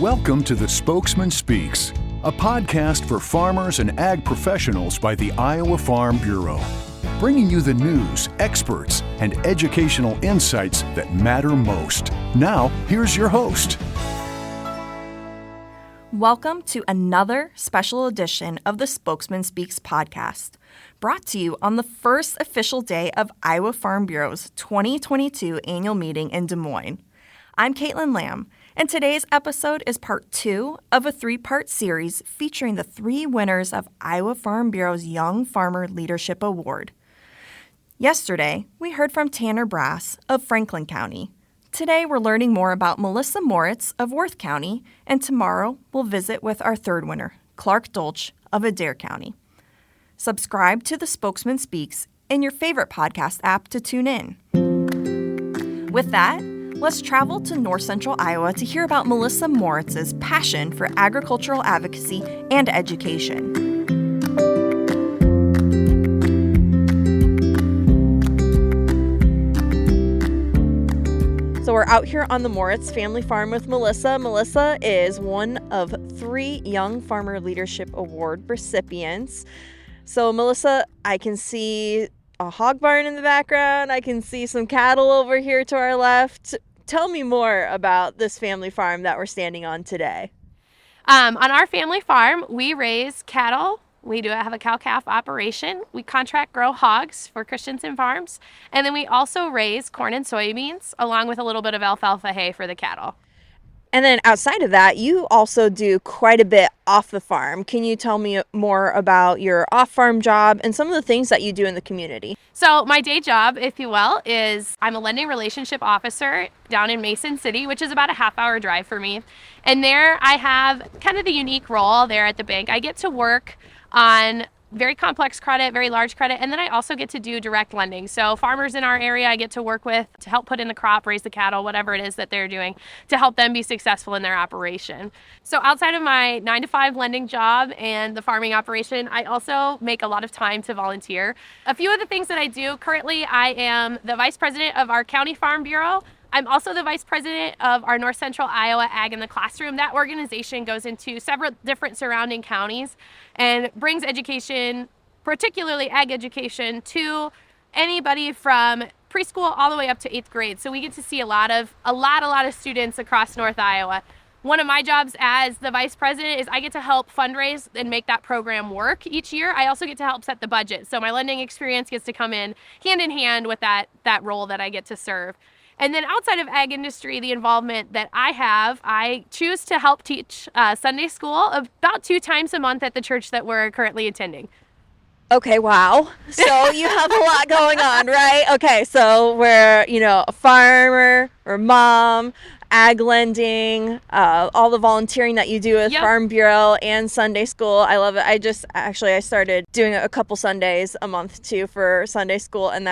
Welcome to the Spokesman Speaks, a podcast for farmers and ag professionals by the Iowa Farm Bureau, bringing you the news, experts, and educational insights that matter most. Now, here's your host. Welcome to another special edition of the Spokesman Speaks podcast, brought to you on the first official day of Iowa Farm Bureau's 2022 annual meeting in Des Moines. I'm Caitlin Lamb, and today's episode is part 2 of a 3-part series featuring the 3 winners of Iowa Farm Bureau's Young Farmer Leadership Award. Yesterday, we heard from Tanner Brass of Franklin County. Today, we're learning more about Melissa Moretz of Worth County, and tomorrow, we'll visit with our 3rd winner, Clark Dolch of Adair County. Subscribe to the Spokesman Speaks in your favorite podcast app to tune in. With that, let's travel to north central Iowa to hear about Melissa Moretz's passion for agricultural advocacy and education. So we're out here on the Moretz family farm with Melissa. Melissa is one of 3 Young Farmer Leadership Award recipients. So Melissa, I can see a hog barn in the background. I can see some cattle over here to our left. Tell me more about this family farm that we're standing on today. On our family farm, we raise cattle. We do have a cow-calf operation. We contract grow hogs for Christensen Farms. And then we also raise corn and soybeans, along with a little bit of alfalfa hay for the cattle. And then outside of that, you also do quite a bit off the farm. Can you tell me more about your off-farm job and some of the things that you do in the community? So my day job, if you will, is I'm a lending relationship officer down in Mason City, which is about a half-hour drive for me. And there I have kind of the unique role there at the bank. I get to work on very complex credit, very large credit, and then I also get to do direct lending. So farmers in our area I get to work with to help put in the crop, raise the cattle, whatever it is that they're doing, to help them be successful in their operation. So outside of my 9-to-5 lending job and the farming operation, I also make a lot of time to volunteer. A few of the things that I do, currently I am the vice president of our county farm bureau. I'm also the vice president of our North Central Iowa Ag in the Classroom. That organization goes into several different surrounding counties and brings education, particularly ag education, to anybody from preschool all the way up to 8th grade. So we get to see a lot of students across North Iowa. One of my jobs as the vice president is I get to help fundraise and make that program work each year. I also get to help set the budget. So my lending experience gets to come in hand with that role that I get to serve. And then outside of ag industry, the involvement that I have, I choose to help teach Sunday school about 2 times a month at the church that we're currently attending. Okay, wow. So you have a lot going on, right? Okay, so we're, a farmer or mom, ag lending, all the volunteering that you do with Farm Bureau and Sunday school. I love it. I started doing a couple Sundays a month too for Sunday school, and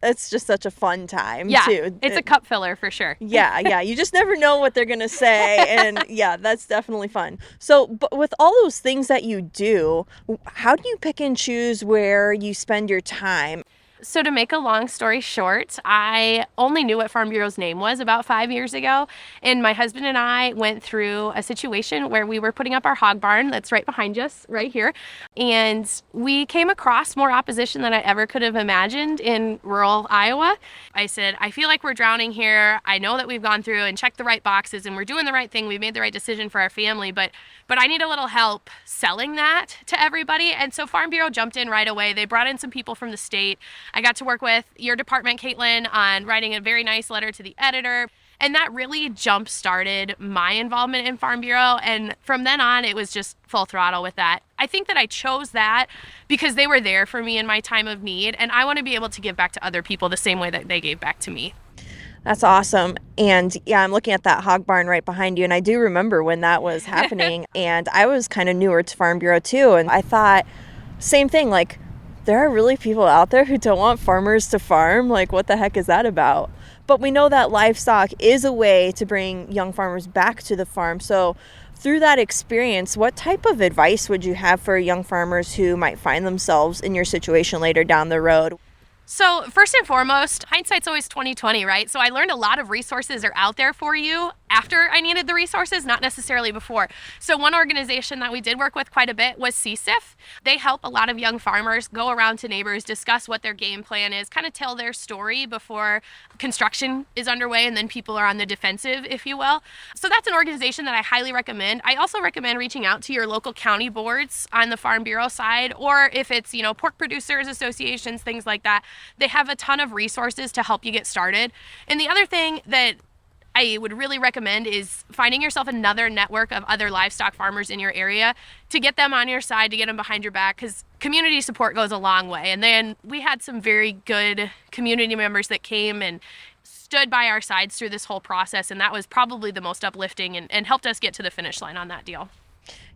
it's just such a fun time too. It's a cup filler for sure. Yeah. You just never know what they're going to say. And that's definitely fun. So, but with all those things that you do, how do you pick and choose where you spend your time? So to make a long story short, I only knew what Farm Bureau's name was about 5 years ago. And my husband and I went through a situation where we were putting up our hog barn that's right behind us, right here. And we came across more opposition than I ever could have imagined in rural Iowa. I said, I feel like we're drowning here. I know that we've gone through and checked the right boxes and we're doing the right thing. We've made the right decision for our family, but I need a little help selling that to everybody. And so Farm Bureau jumped in right away. They brought in some people from the state. I got to work with your department, Caitlin, on writing a very nice letter to the editor. And that really jump-started my involvement in Farm Bureau. And from then on, it was just full throttle with that. I think that I chose that because they were there for me in my time of need. And I want to be able to give back to other people the same way that they gave back to me. That's awesome. And I'm looking at that hog barn right behind you. And I do remember when that was happening. And I was kind of newer to Farm Bureau too. And I thought, same thing, like, there are really people out there who don't want farmers to farm. Like, what the heck is that about? But we know that livestock is a way to bring young farmers back to the farm. So through that experience, what type of advice would you have for young farmers who might find themselves in your situation later down the road? So first and foremost, hindsight's always 20/20, right? So I learned a lot of resources are out there for you. after I needed the resources, not necessarily before. So one organization that we did work with quite a bit was CSIF. They help a lot of young farmers go around to neighbors, discuss what their game plan is, kind of tell their story before construction is underway and then people are on the defensive, if you will. So that's an organization that I highly recommend. I also recommend reaching out to your local county boards on the Farm Bureau side, or if it's, pork producers associations, things like that. They have a ton of resources to help you get started. And the other thing that I would really recommend is finding yourself another network of other livestock farmers in your area to get them on your side, to get them behind your back, because community support goes a long way. And then we had some very good community members that came and stood by our sides through this whole process, and that was probably the most uplifting and helped us get to the finish line on that deal.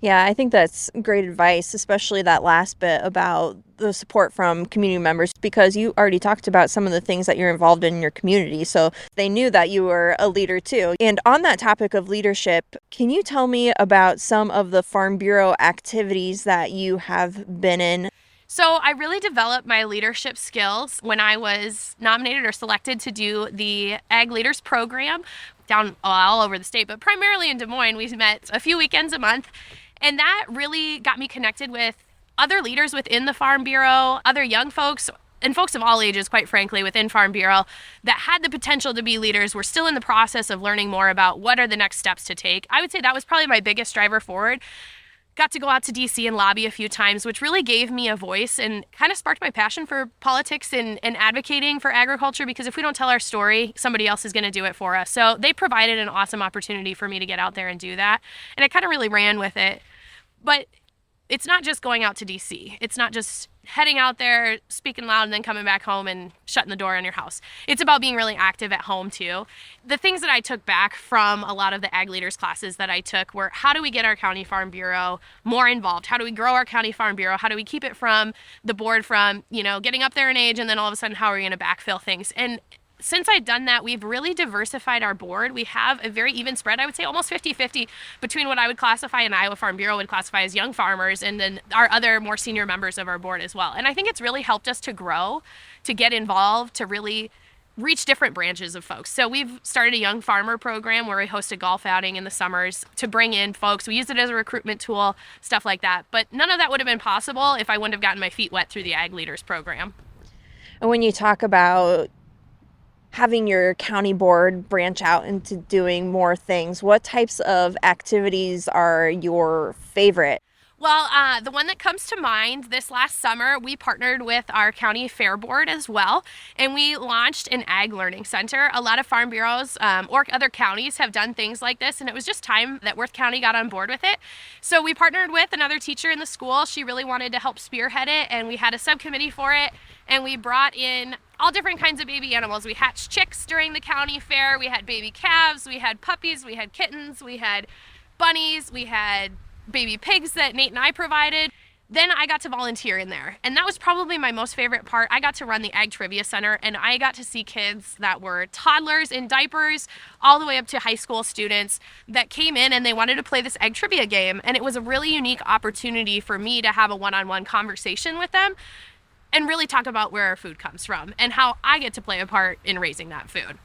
Yeah, I think that's great advice, especially that last bit about the support from community members, because you already talked about some of the things that you're involved in your community. So they knew that you were a leader too. And on that topic of leadership, can you tell me about some of the Farm Bureau activities that you have been in? So I really developed my leadership skills when I was nominated or selected to do the Ag Leaders Program down all over the state, but primarily in Des Moines. We met a few weekends a month, and that really got me connected with other leaders within the Farm Bureau, other young folks, and folks of all ages, quite frankly, within Farm Bureau that had the potential to be leaders. We're still in the process of learning more about what are the next steps to take. I would say that was probably my biggest driver forward. Got to go out to DC and lobby a few times, which really gave me a voice and kind of sparked my passion for politics and advocating for agriculture, because if we don't tell our story, somebody else is going to do it for us. So they provided an awesome opportunity for me to get out there and do that. And I kind of really ran with it. But it's not just going out to DC. It's not just heading out there, speaking loud, and then coming back home and shutting the door on your house. It's about being really active at home too. The things that I took back from a lot of the Ag Leaders classes that I took were, how do we get our County Farm Bureau more involved? How do we grow our County Farm Bureau? How do we keep it from the board from, getting up there in age, and then all of a sudden, how are we going to backfill things? And since I've done that, we've really diversified our board. We have a very even spread, I would say almost 50-50 between what I would classify and Iowa Farm Bureau would classify as young farmers, and then our other more senior members of our board as well. And I think it's really helped us to grow, to get involved, to really reach different branches of folks. So we've started a young farmer program where we host a golf outing in the summers to bring in folks. We use it as a recruitment tool, stuff like that. But none of that would have been possible if I wouldn't have gotten my feet wet through the Ag Leaders program. And when you talk about having your county board branch out into doing more things, what types of activities are your favorite? Well, the one that comes to mind, this last summer, we partnered with our county fair board as well, and we launched an ag learning center. A lot of farm bureaus or other counties have done things like this, and it was just time that Worth County got on board with it. So we partnered with another teacher in the school. She really wanted to help spearhead it, and we had a subcommittee for it, and we brought in all different kinds of baby animals. We hatched chicks during the county fair. We had baby calves, we had puppies, we had kittens, we had bunnies, we had baby pigs that Nate and I provided. Then I got to volunteer in there, and that was probably my most favorite part. I got to run the Ag Trivia Center, and I got to see kids that were toddlers in diapers all the way up to high school students that came in and they wanted to play this Ag Trivia game, and it was a really unique opportunity for me to have a one-on-one conversation with them and really talk about where our food comes from and how I get to play a part in raising that food.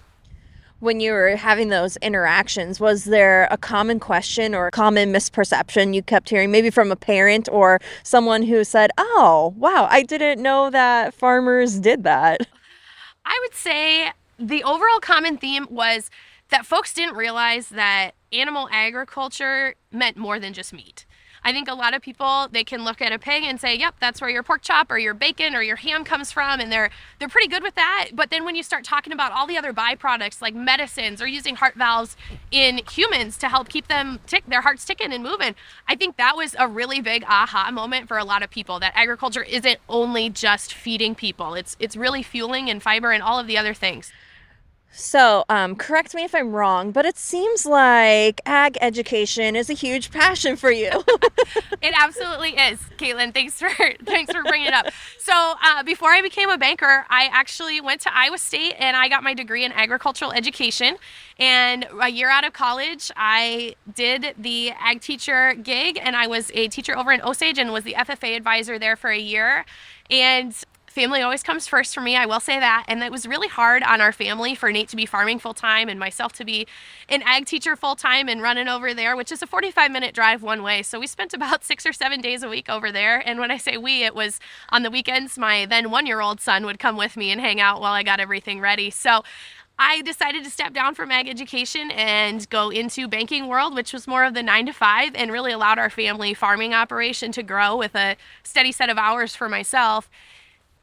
When you were having those interactions, was there a common question or a common misperception you kept hearing, maybe from a parent or someone who said, oh, wow, I didn't know that farmers did that? I would say the overall common theme was that folks didn't realize that animal agriculture meant more than just meat. I think a lot of people, they can look at a pig and say, yep, that's where your pork chop or your bacon or your ham comes from, and they're pretty good with that. But then when you start talking about all the other byproducts like medicines or using heart valves in humans to help keep them their hearts ticking and moving, I think that was a really big aha moment for a lot of people, that agriculture isn't only just feeding people. It's really fueling and fiber and all of the other things. So, correct me if I'm wrong, but it seems like ag education is a huge passion for you. It absolutely is, Caitlin. Thanks for bringing it up. So, before I became a banker, I actually went to Iowa State and I got my degree in agricultural education. And a year out of college, I did the ag teacher gig, and I was a teacher over in Osage and was the FFA advisor there for a year. And family always comes first for me, I will say that. And it was really hard on our family for Nate to be farming full-time and myself to be an ag teacher full-time and running over there, which is a 45-minute drive one way. So we spent about 6 or 7 days a week over there. And when I say we, it was on the weekends, my then 1-year-old son would come with me and hang out while I got everything ready. So I decided to step down from ag education and go into banking world, which was more of the 9 to 5 and really allowed our family farming operation to grow with a steady set of hours for myself.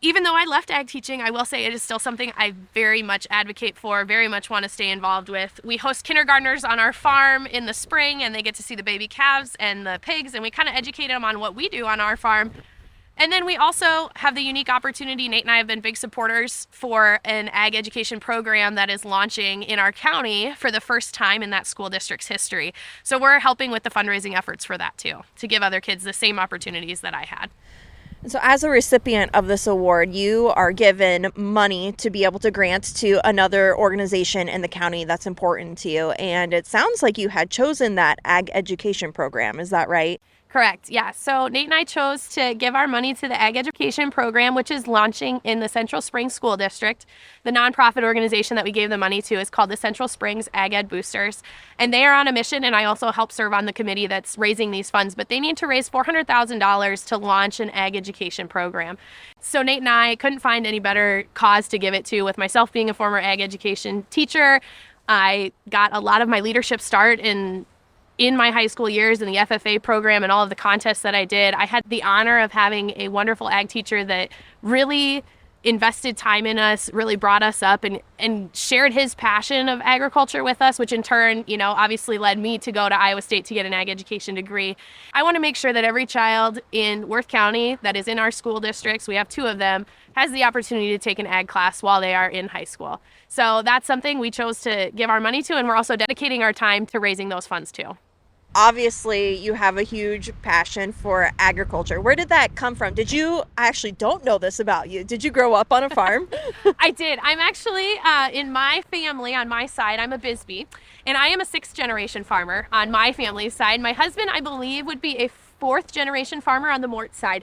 Even though I left ag teaching, I will say it is still something I very much advocate for, very much want to stay involved with. We host kindergartners on our farm in the spring, and they get to see the baby calves and the pigs, and we kind of educate them on what we do on our farm. And then we also have the unique opportunity, Nate and I have been big supporters for an ag education program that is launching in our county for the first time in that school district's history. So we're helping with the fundraising efforts for that too, to give other kids the same opportunities that I had. So as a recipient of this award, you are given money to be able to grant to another organization in the county that's important to you. And it sounds like you had chosen that ag education program. Is that right? Correct. Yeah. So Nate and I chose to give our money to the Ag Education Program, which is launching in the Central Springs School District. The nonprofit organization that we gave the money to is called the Central Springs Ag Ed Boosters. And they are on a mission, and I also help serve on the committee that's raising these funds. But they need to raise $400,000 to launch an ag education program. So Nate and I couldn't find any better cause to give it to. With myself being a former ag education teacher, I got a lot of my leadership start in my high school years in the FFA program and all of the contests that I did. I had the honor of having a wonderful ag teacher that really invested time in us, really brought us up and shared his passion of agriculture with us, which in turn, obviously led me to go to Iowa State to get an ag education degree. I want to make sure that every child in Worth County that is in our school districts, we have 2 of them, has the opportunity to take an ag class while they are in high school. So that's something we chose to give our money to, and we're also dedicating our time to raising those funds too. Obviously, you have a huge passion for agriculture. Where did that come from? I actually don't know this about you. Did you grow up on a farm? I did. I'm actually, in my family, on my side, I'm a Bisbee, and I am a 6th generation farmer on my family's side. My husband, I believe, would be a 4th generation farmer on the Moretz side.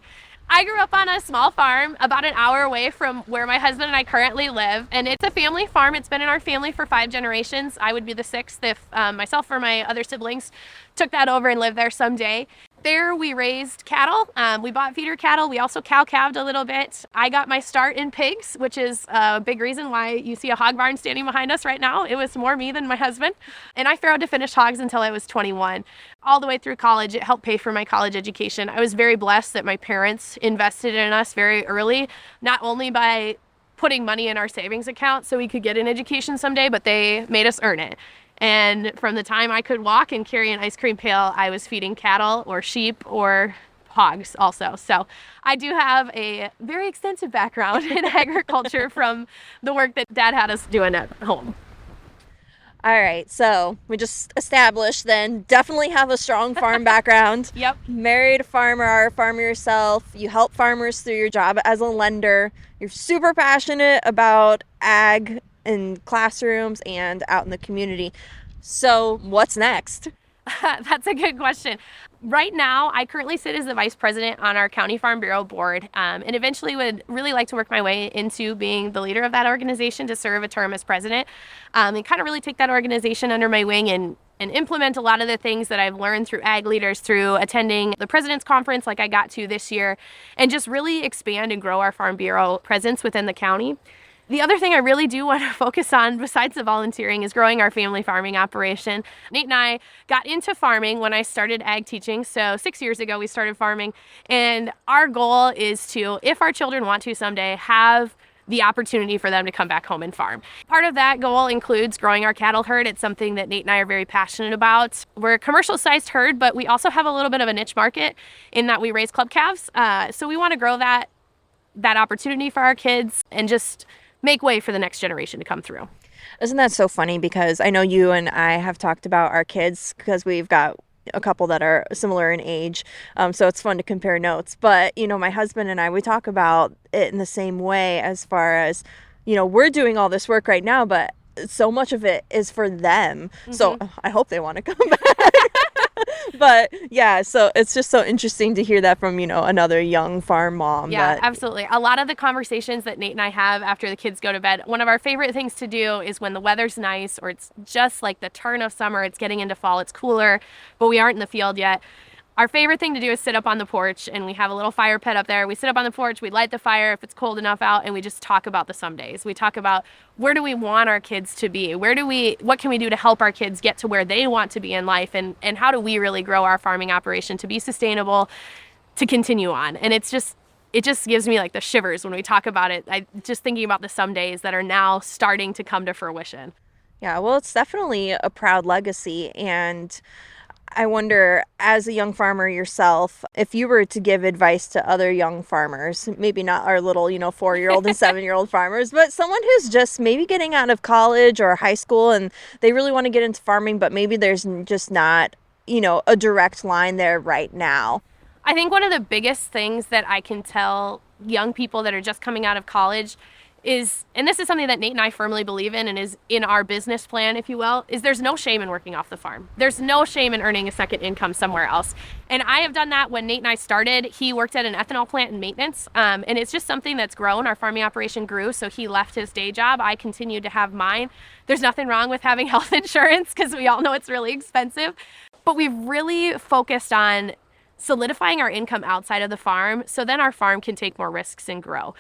I grew up on a small farm about an hour away from where my husband and I currently live, and it's a family farm. It's been in our family for 5 generations. I would be the 6th if myself or my other siblings took that over and lived there someday. There we raised cattle. We bought feeder cattle. We also cow-calved a little bit. I got my start in pigs, which is a big reason why you see a hog barn standing behind us right now. It was more me than my husband. And I farrowed to finish hogs until I was 21. All the way through college, it helped pay for my college education. I was very blessed that my parents invested in us very early, not only by putting money in our savings account so we could get an education someday, but they made us earn it. And from the time I could walk and carry an ice cream pail, I was feeding cattle or sheep or hogs also. So I do have a very extensive background in agriculture from the work that Dad had us doing at home. All right, so we just established then definitely have a strong farm background. Yep. Married a farmer, are a farmer yourself. You help farmers through your job as a lender. You're super passionate about ag in classrooms and out in the community. So what's next? That's a good question. Right now, I currently sit as the vice president on our County Farm Bureau board, and eventually would really like to work my way into being the leader of that organization to serve a term as president, and kind of really take that organization under my wing and implement a lot of the things that I've learned through ag leaders, through attending the President's Conference like I got to this year, and just really expand and grow our Farm Bureau presence within the county. The other thing I really do want to focus on, besides the volunteering, is growing our family farming operation. Nate and I got into farming when I started ag teaching. So 6 years ago, we started farming. And our goal is to, if our children want to someday, have the opportunity for them to come back home and farm. Part of that goal includes growing our cattle herd. It's something that Nate and I are very passionate about. We're a commercial-sized herd, but we also have a little bit of a niche market in that we raise club calves. So we want to grow that opportunity for our kids and just make way for the next generation to come through. Isn't that so funny? Because I know you and I have talked about our kids because we've got a couple that are similar in age. So it's fun to compare notes. But, my husband and I, we talk about it in the same way as far as, we're doing all this work right now, but so much of it is for them. Mm-hmm. So I hope they want to come back. But yeah, so it's just so interesting to hear that from, another young farm mom. Yeah, absolutely. A lot of the conversations that Nate and I have after the kids go to bed, one of our favorite things to do is when the weather's nice or it's just like the turn of summer, it's getting into fall, it's cooler, but we aren't in the field yet. Our favorite thing to do is sit up on the porch, and we have a little fire pit up there. We sit up on the porch, we light the fire if it's cold enough out, and we just talk about the some days. We talk about where do we want our kids to be? What can we do to help our kids get to where they want to be in life? And how do we really grow our farming operation to be sustainable, to continue on? And it just gives me like the shivers when we talk about it. Just thinking about the some days that are now starting to come to fruition. Yeah, well, it's definitely a proud legacy. And I wonder, as a young farmer yourself, if you were to give advice to other young farmers, maybe not our little, 4-year-old and 7-year-old farmers, but someone who's just maybe getting out of college or high school and they really want to get into farming, but maybe there's just not, a direct line there right now. I think one of the biggest things that I can tell young people that are just coming out of college is, and this is something that Nate and I firmly believe in and is in our business plan, if you will, is there's no shame in working off the farm. There's no shame in earning a second income somewhere else. And I have done that. When Nate and I started, he worked at an ethanol plant in maintenance. And it's just something that's grown. Our farming operation grew, so he left his day job. I continued to have mine. There's nothing wrong with having health insurance because we all know it's really expensive. But we've really focused on solidifying our income outside of the farm so then our farm can take more risks and grow.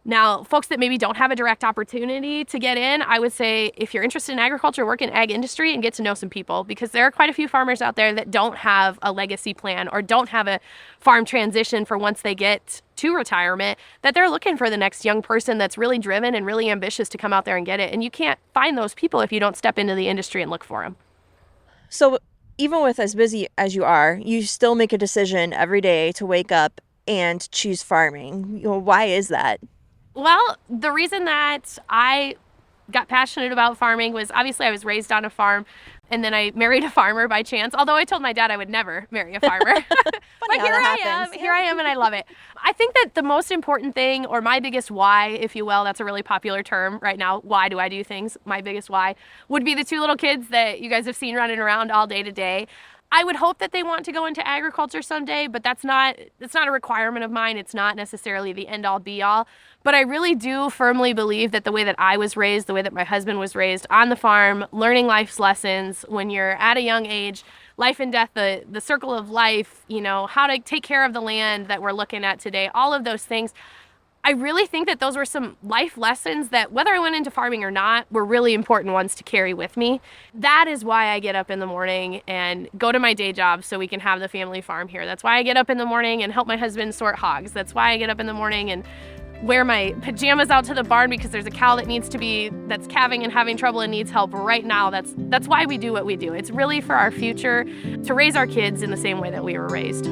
Now, folks that maybe don't have a direct opportunity to get in, I would say if you're interested in agriculture, work in ag industry and get to know some people, because there are quite a few farmers out there that don't have a legacy plan or don't have a farm transition for once they get to retirement, that they're looking for the next young person that's really driven and really ambitious to come out there and get it. And you can't find those people if you don't step into the industry and look for them. So even with as busy as you are, you still make a decision every day to wake up and choose farming. Why is that? Well, the reason that I got passionate about farming was obviously I was raised on a farm, and then I married a farmer by chance, although I told my dad I would never marry a farmer. But here I am, and I love it. I think that the most important thing, or my biggest why, if you will, that's a really popular term right now, why do I do things, my biggest why, would be the 2 little kids that you guys have seen running around all day today. I would hope that they want to go into agriculture someday, but that's not a requirement of mine. It's not necessarily the end-all be-all. But I really do firmly believe that the way that I was raised, the way that my husband was raised on the farm, learning life's lessons when you're at a young age, life and death, the circle of life, how to take care of the land that we're looking at today, all of those things. I really think that those were some life lessons that, whether I went into farming or not, were really important ones to carry with me. That is why I get up in the morning and go to my day job so we can have the family farm here. That's why I get up in the morning and help my husband sort hogs. That's why I get up in the morning and wear my pajamas out to the barn because there's a cow that's calving and having trouble and needs help right now. That's why we do what we do. It's really for our future, to raise our kids in the same way that we were raised.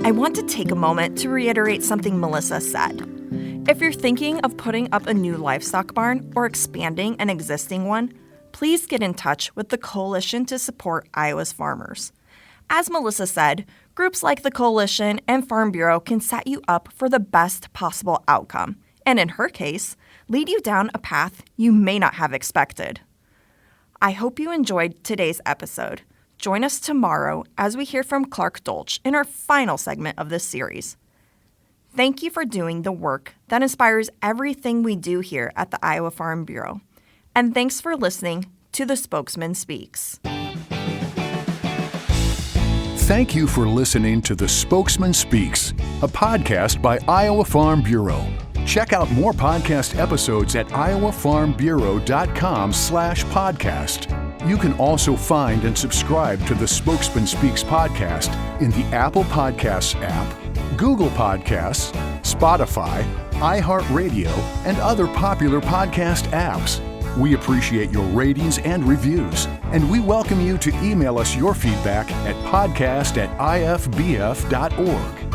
I want to take a moment to reiterate something Melissa said. If you're thinking of putting up a new livestock barn or expanding an existing one, please get in touch with the Coalition to Support Iowa's Farmers. As Melissa said, groups like the Coalition and Farm Bureau can set you up for the best possible outcome, and in her case, lead you down a path you may not have expected. I hope you enjoyed today's episode. Join us tomorrow as we hear from Clark Dolch in our final segment of this series. Thank you for doing the work that inspires everything we do here at the Iowa Farm Bureau. And thanks for listening to the Spokesman Speaks. Thank you for listening to the Spokesman Speaks, a podcast by Iowa Farm Bureau. Check out more podcast episodes at iowafarmbureau.com/podcast. You can also find and subscribe to the Spokesman Speaks podcast in the Apple Podcasts app, Google Podcasts, Spotify, iHeartRadio, and other popular podcast apps. We appreciate your ratings and reviews, and we welcome you to email us your feedback at podcast@ifbf.org.